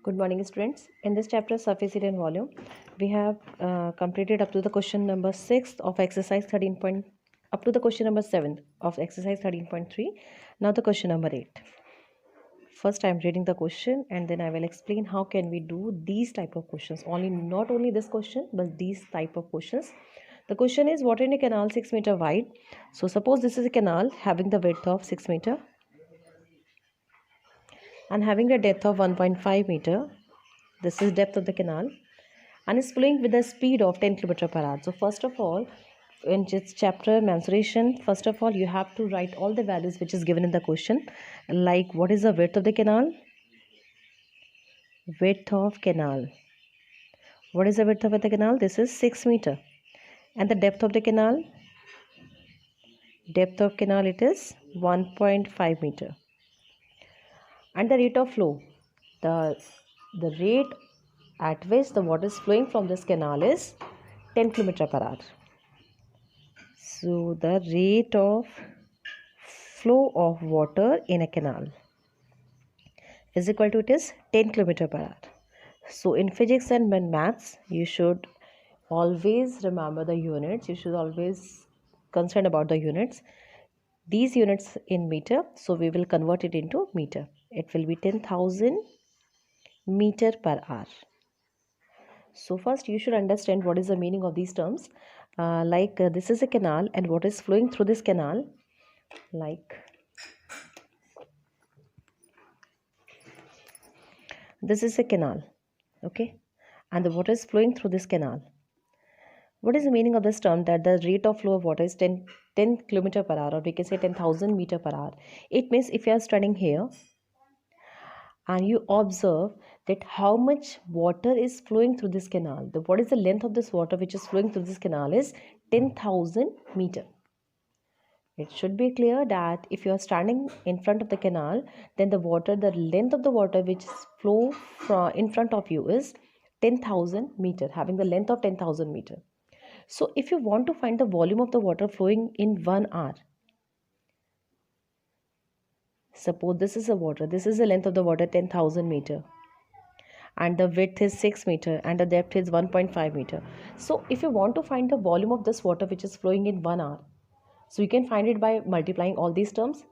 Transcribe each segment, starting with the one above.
Good morning, students. In this chapter, surface area and volume, we have completed up to the question number 6 of exercise 13 point, up to the question number 7 of exercise 13.3. Now the question number 8. First, I am reading the question and then I will explain how can we do these type of questions. Not only this question, but these type of questions. The question is, water in a canal 6 meter wide. So suppose this is a canal having the width of 6 meter and having a depth of 1.5 meter. This is depth of the canal and is flowing with a speed of 10 km per hour. So first of all, in this chapter mensuration, first of all you have to write all the values which is given in the question, like what is the width of the canal, width of canal. What is the width of the canal? This is 6 meter. And the depth of the canal, depth of canal, it is 1.5 meter. And the rate of flow, the rate at which the water is flowing from this canal is 10 km per hour. So the rate of flow of water in a canal is equal to, it is 10 km per hour. So in physics and maths, you should always remember the units. You should always concern about the units. These units in meter, so we will convert it into meter. It will be 10,000 meter per hour. So first you should understand what is the meaning of these terms. This is a canal and what is flowing through this canal, this is a canal, okay, and the water is flowing through this canal. What is the meaning of this term, that the rate of flow of water is 10 km per hour, or we can say 10,000 meter per hour? It means if you are standing here and you observe that how much water is flowing through this canal, what is the length of this water which is flowing through this canal is 10,000 meter. It should be clear that if you are standing in front of the canal, then the length of the water which flow from in front of you is 10,000 meter, having the length of 10,000 meter. So if you want to find the volume of the water flowing in 1 hour, suppose this is the length of the water 10,000 meter, and the width is 6 meter and the depth is 1.5 meter. So if you want to find the volume of this water which is flowing in 1 hour, so you can find it by multiplying all these terms.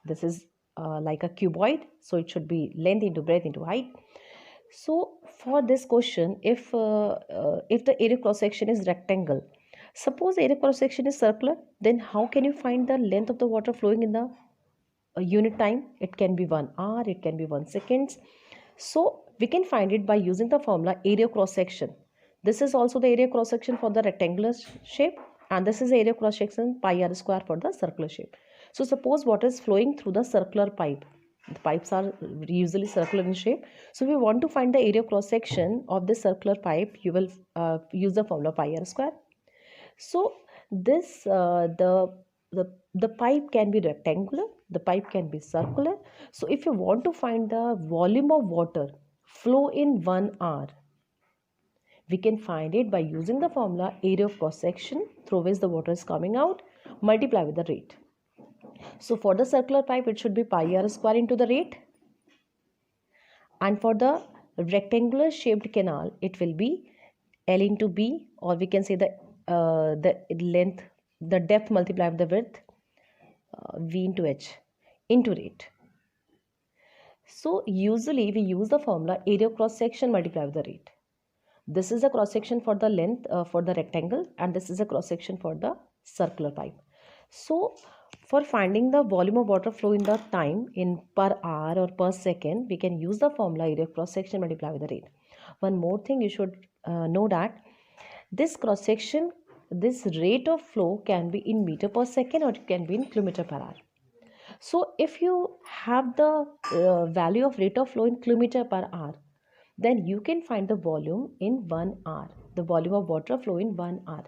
This is like a cuboid, so it should be length into breadth into height. So for this question, if the area cross section is rectangle, suppose area cross section is circular, then how can you find the length of the water flowing in the unit time? It can be 1 hour, it can be 1 seconds. So we can find it by using the formula area cross section. This is also the area cross section for the rectangular shape, and this is the area cross section pi r square for the circular shape. So suppose water is flowing through the circular pipe. The pipes are usually circular in shape. So if you want to find the area cross section of this circular pipe, you will use the formula pi r square. So this the pipe can be rectangular, the pipe can be circular. So if you want to find the volume of water flow in 1 hour, we can find it by using the formula area of cross section through which the water is coming out, multiply with the rate. So for the circular pipe, it should be pi r square into the rate, and for the rectangular shaped canal, it will be L into B, or we can say the length, the depth multiplied with the width, V into H into rate. So usually we use the formula area cross section multiplied with the rate. This is a cross section for the length for the rectangle, and this is a cross section for the circular pipe. So for finding the volume of water flow in the time in per hour or per second, we can use the formula area cross section multiplied with the rate. One more thing you should know, that this cross section, this rate of flow can be in meter per second or it can be in kilometer per hour. So if you have the value of rate of flow in kilometer per hour, then you can find the volume in 1 hour, the volume of water flow in 1 hour.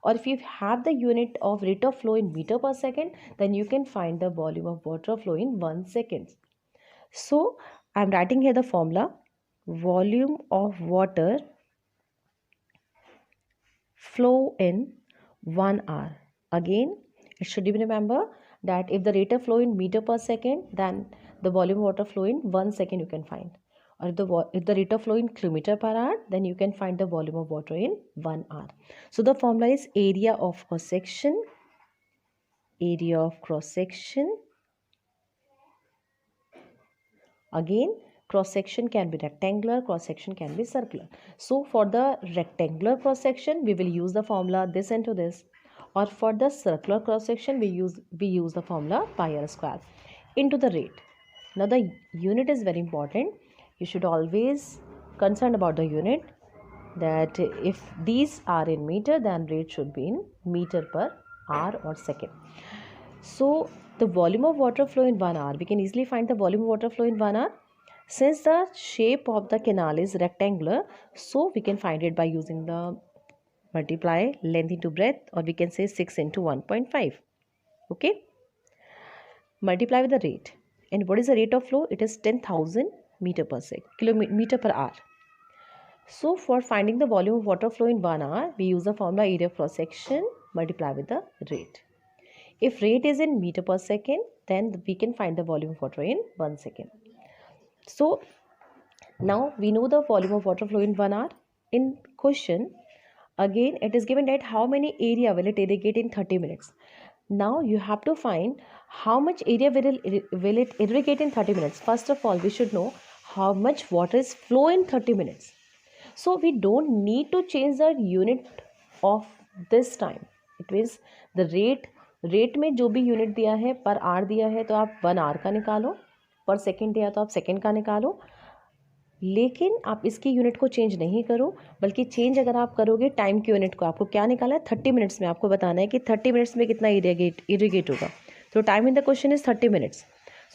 Or if you have the unit of rate of flow in meter per second, then you can find the volume of water flow in 1 second. So I am writing here the formula volume of water flow in 1 hour. Again, it should be remember that if the rate of flow in meter per second, then the volume of water flow in 1 second you can find. or if the rate of flow in kilometer per hour, then you can find the volume of water in 1 hour. So the formula is area of cross section. Again, cross section can be rectangular, cross section can be circular. So for the rectangular cross section, we will use the formula this into this, or for the circular cross section, we use the formula pi r square into the rate. Now the unit is very important. You should always concerned about the unit, that if these are in meter, then rate should be in meter per hour or second. So the volume of water flow in 1 hour, we can easily find the volume of water flow in 1 hour. Since the shape of the canal is rectangular, so we can find it by using the multiply length into breadth, or we can say 6 into 1.5. Okay, multiply with the rate. And what is the rate of flow? It is 10,000 meter per hour. So for finding the volume of water flow in 1 hour, we use the formula area of cross section multiply with the rate. If rate is in meter per second, then we can find the volume of water in 1 second. So now we know the volume of water flow in 1 hour. In question, again it is given that how many area will it irrigate in 30 minutes. Now you have to find how much area will it irrigate in 30 minutes. First of all, we should know how much water is flow in 30 minutes. So we don't need to change the unit of this time. It means the rate में जो भी unit दिया है per hour दिया है, तो आप 1 our का निकालो, पर सेकेंड दिया तो आप सेकेंड का निकालो, लेकिन आप इसकी यूनिट को चेंज नहीं करो, बल्कि चेंज अगर आप करोगे टाइम की यूनिट को, आपको क्या निकाला है 30 मिनट्स में, आपको बताना है कि 30 मिनट्स में कितना इरीगेट होगा. तो time in the question is 30 minutes.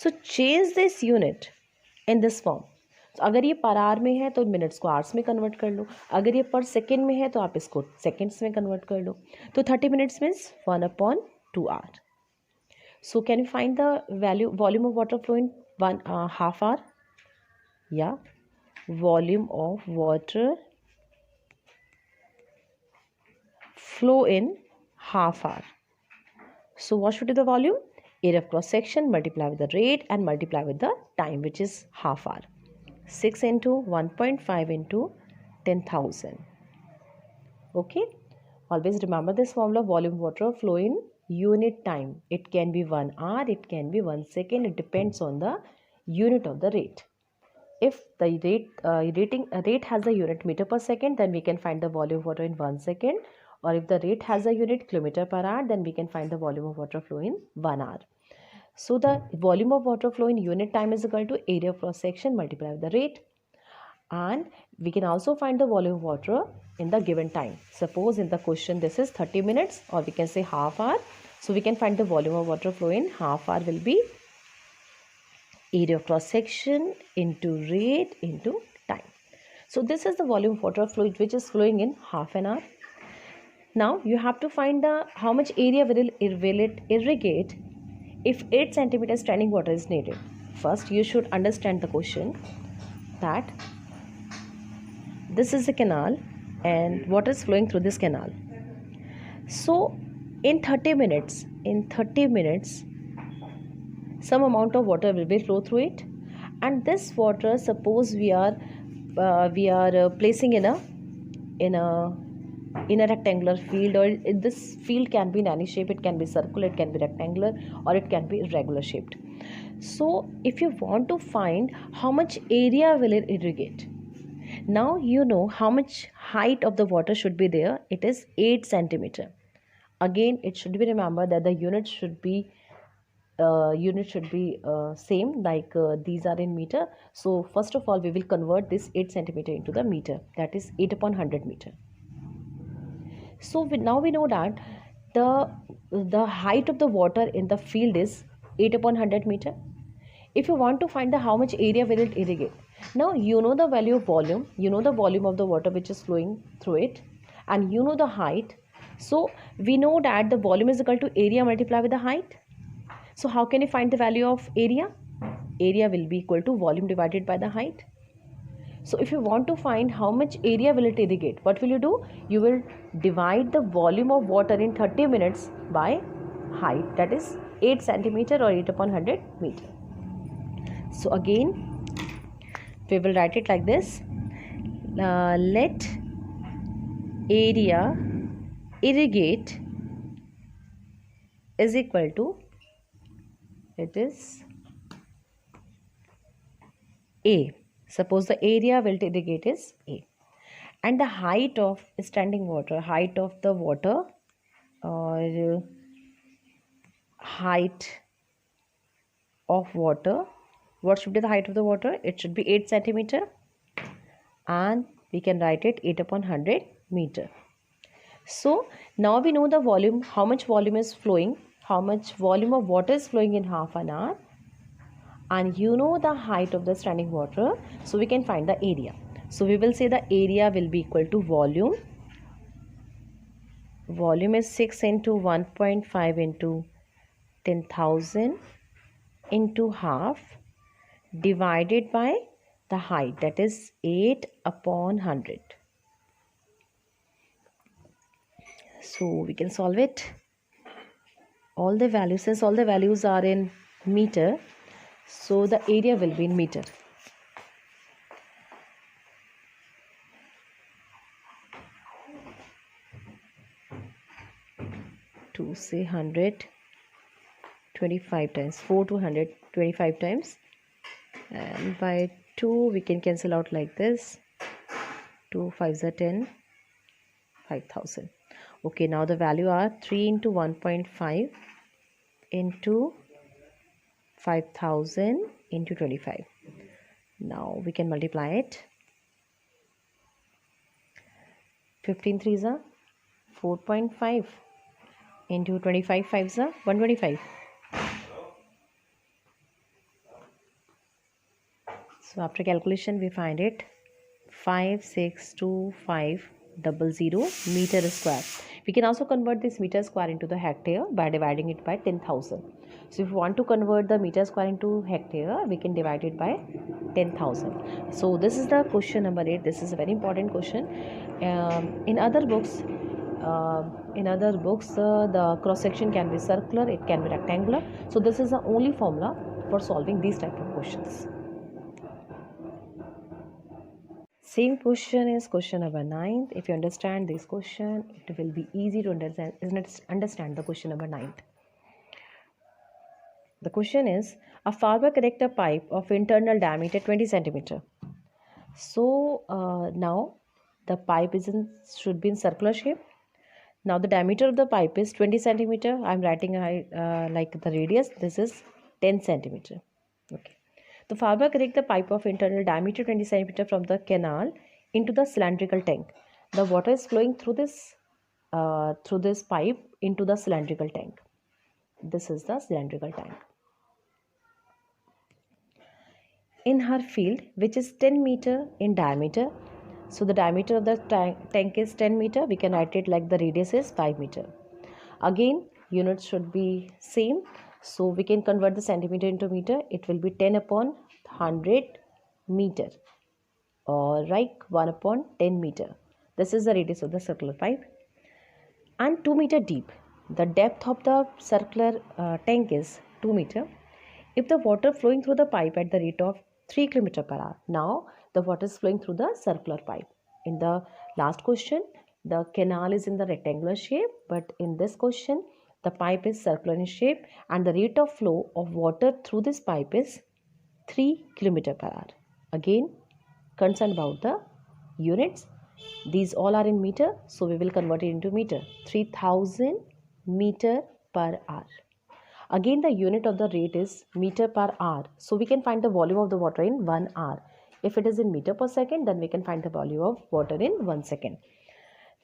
So change this unit in this form. तो अगर ये पर आवर में है तो मिनट्स को आवर्स में कन्वर्ट कर लो, अगर ये पर सेकेंड में है तो आप इसको सेकेंड्स में कन्वर्ट कर लो. तो 30 minutes means 1/2 hour. So can you find the volume of water flow in 1/2 hour? Yeah, volume of water flow in 1/2 hour. So what should be the volume? Area of cross section multiply with the rate and multiply with the time, which is 1/2 hour. 6 into 1.5 into 10,000. Okay, always remember this formula, volume water flow in unit time. It can be 1 hour, it can be 1 second. It depends on the unit of the rate. If the rate has the unit meter per second, then we can find the volume of water in 1 second. Or if the rate has a unit kilometer per hour, then we can find the volume of water flow in 1 hour. So the volume of water flow in unit time is equal to area of cross section multiplied with the rate. And we can also find the volume of water in the given time. Suppose in the question this is 30 minutes, or we can say 1/2 hour. So we can find the volume of water flow in 1/2 hour will be area of cross section into rate into time. So this is the volume of water flow which is flowing in half an hour. Now you have to find the how much area will it irrigate if 8 centimeter standing water is needed. First you should understand the question that this is a canal and water is flowing through this canal. So in 30 minutes some amount of water will be flow through it, and this water, suppose we are placing in a rectangular field, or this field can be in any shape. It can be circular, it can be rectangular, or it can be irregular shaped. So if you want to find how much area will it irrigate, now you know how much height of the water should be there. It is 8 centimeter. Again, it should be remembered that the unit should be same, like these are in meter. So first of all we will convert this 8 centimeter into the meter, that is 8/100 meter. So now we know that the height of the water in the field is 8/100 meter. If you want to find the how much area will it irrigate, now you know the value of volume, you know the volume of the water which is flowing through it, and you know the height. So we know that the volume is equal to area multiplied with the height. So how can you find the value of area? Area will be equal to volume divided by the height. So if you want to find how much area will it irrigate, what will you do? You will divide the volume of water in 30 minutes by height, that is 8 centimeter or 8/100 meter. So again We will write it like this. Let area irrigate is equal to, it is A. Suppose the area will irrigate is A. And the height of standing water, height of the water, or height of water, what should be the height of the water? It should be 8 centimeter, and we can write it 8 upon 100 meter. So now we know the volume, how much volume is flowing, how much volume of water is flowing in half an hour, and you know the height of the standing water, so we can find the area. So we will say the area will be equal to volume. Volume is 6 into 1.5 into 10,000 into half divided by the height, that is 8 upon 100. So we can solve it. All the values, since all the values are in meter, so the area will be in meter. To say 125 times, 4 to 125 times, and by 2 we can cancel out like this. 2 5s are 10, 5,000. Okay, now the value are 3 into 1.5 into 5,000 into 25. Now we can multiply it. 15 3s are 4.5 into 25 5s are 125. So after calculation we find it 562500 meter square. We can also convert this meter square into the hectare by dividing it by 10,000. So if you want to convert the meter square into hectare, we can divide it by 10,000. So this is the question number 8. This is a very important question. In other books, the cross section can be circular, it can be rectangular. So this is the only formula for solving these type of questions. Same question is question number 9. If you understand this question, it will be easy to understand the question number 9. The question is, a farmer connect a pipe of internal diameter 20 centimeter. So now the pipe should be in circular shape. Now the diameter of the pipe is 20 centimeter. I am writing like the radius. This is 10 centimeter. Okay. The farmer connect the pipe of internal diameter 20 centimeter from the canal into the cylindrical tank. The water is flowing through this pipe into the cylindrical tank. This is the cylindrical tank. In her field, which is 10 meter in diameter, so the diameter of the tank is 10 meter. We can write it like the radius is 5 meter. Again, units should be same. So we can convert the centimeter into meter. It will be 10 upon 100 meter, or like 1 upon 10 meter. This is the radius of the circular pipe. And 2 meter deep. The depth of the circular tank is 2 meter. If the water flowing through the pipe at the rate of 3 km per hour. Now the water is flowing through the circular pipe. In the last question, the canal is in the rectangular shape, but in this question, the pipe is circular in shape and the rate of flow of water through this pipe is 3 km per hour. Again, concerned about the units. These all are in meter, so we will convert it into meter. 3000 meter per hour. Again, the unit of the rate is meter per hour. So we can find the volume of the water in 1 hour. If it is in meter per second, then we can find the volume of water in 1 second.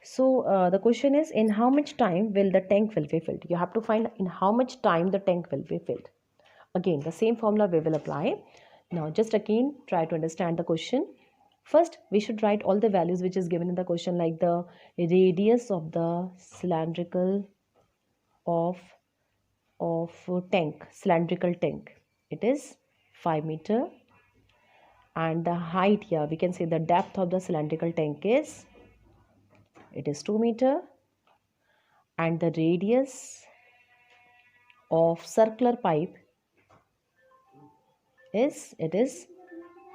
So the question is, in how much time will the tank will be filled? You have to find in how much time the tank will be filled. Again, the same formula we will apply. Now just again try to understand the question. First, we should write all the values which is given in the question, like the radius of the cylindrical cylindrical tank. It is 5 meter. And the height here, we can say the depth of the cylindrical tank is, it is 2 meter. And the radius of circular pipe is, it is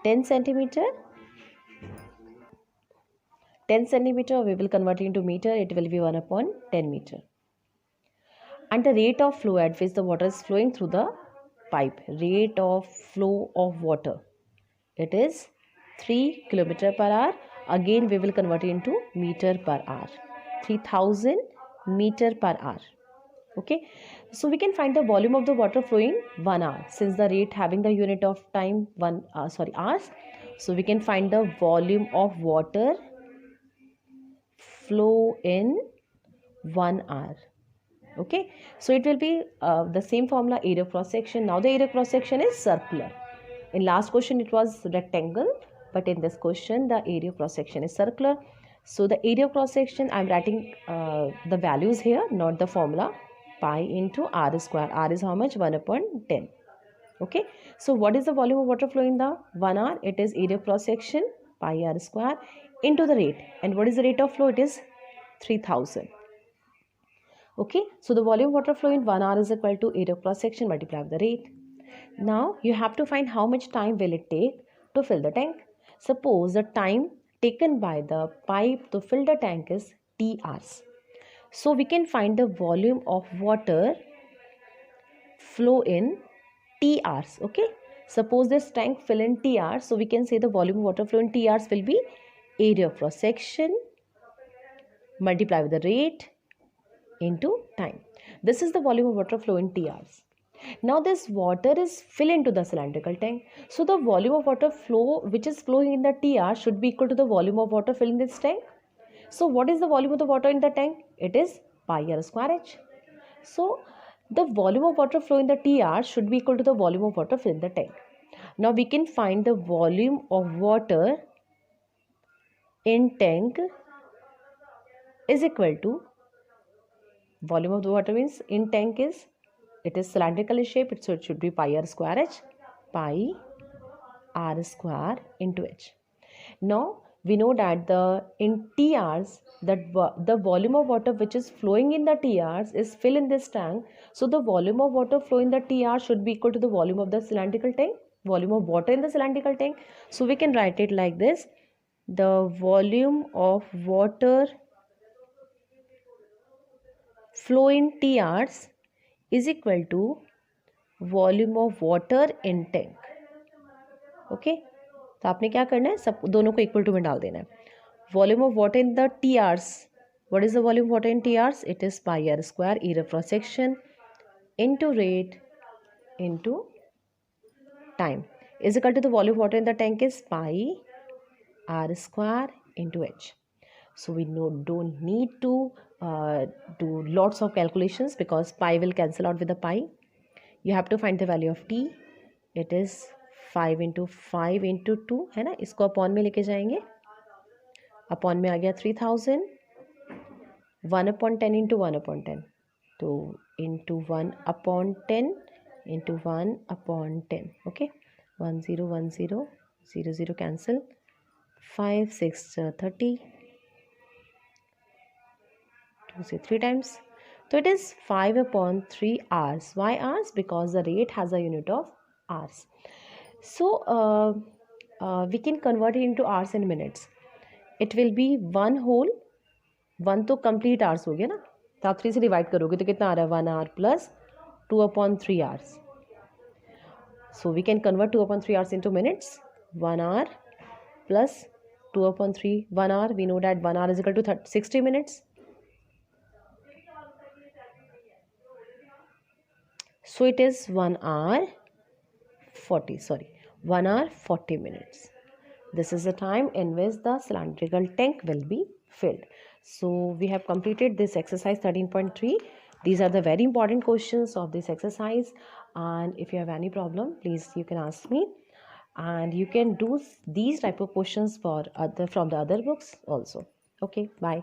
10 centimeter. 10 centimeter, we will convert it into meter, it will be 1 upon 10 meter. And the rate of flow at which the water is flowing through the pipe, rate of flow of water, it is 3 kilometer per hour. Again we will convert it into meter per hour, 3000 meter per hour. Okay, so we can find the volume of the water flowing 1 hour, since the rate having the unit of time hours. So we can find the volume of water flow in 1 hour. Okay, so it will be the same formula, area cross section. Now the area cross section is circular. In last question it was rectangle, but in this question the area cross section is circular. So the area cross section, I am writing the values here, not the formula. Pi into r square. R is how much? 1 upon 10. Okay, so what is the volume of water flow in the 1 hour? It is area cross section pi r square into the rate. And what is the rate of flow? It is 3000. Okay, so the volume of water flow in 1 hour is equal to area cross section multiplied by the rate. Now you have to find how much time will it take to fill the tank. Suppose the time taken by the pipe to fill the tank is t hours. So we can find the volume of water flow in t hours. Okay, suppose this tank fill in t hours, so we can say the volume of water flow in t hours will be area cross section multiplied with the rate into time. This is the volume of water flow in t hours. Now this water is filled into the cylindrical tank. So the volume of water flow which is flowing in the t hours should be equal to the volume of water filling this tank. So what is the volume of the water in the tank? It is pi r square h. So the volume of water flow in the t hours should be equal to the volume of water filling the tank. Now we can find the volume of water in tank is equal to, volume of the water means in tank is, it is cylindrical shape, so it should be pi r square h, pi r square into h. Now we know that in t hours that the volume of water which is flowing in the t hours is filled in this tank. So the volume of water flow in the t hours should be equal to the volume of the cylindrical tank, volume of water in the cylindrical tank. So we can write it like this: the volume of water flow in t hours is equal to volume of water in tank. Okay, तो आपने क्या करना है, सब दोनों को equal to में डाल देना है. Volume of water in the t hours. What is the volume of water in t hours? It is pi r square area cross section into rate into time is equal to the volume of water in the tank is pi r square into h. So we don't need to do lots of calculations because pi will cancel out with the pi. You have to find the value of t. It is 5 into 5 into 2 है ना, इसको upon में लेके जाएंगे. Upon में आ गया 3000. 1 upon 10 into 1 upon 10. तो into 1 upon 10 into 1 upon 10. Okay, 1 0 1 0 0 0 cancel. 5 6 30. 2 say 3 times. So it is 5 upon 3 hours. Why hours? Because the rate has a unit of hours. So we can convert it into hours and minutes. It will be 1 whole, 1 तो complete hours हो गया ना, तो आप 3 से divide करोगे तो कितना आ रहा है, 1 hour plus 2 upon 3 hours. So we can convert 2 upon 3 hours into minutes. 1 hour plus 2 upon 3, 1 hour. We know that 1 hour is equal to 60 minutes. So it is 1 hour 40 minutes. This is the time in which the cylindrical tank will be filled. So we have completed this exercise 13.3. These are the very important questions of this exercise, and if you have any problem, please you can ask me, and you can do these type of questions from the other books also. Okay, bye.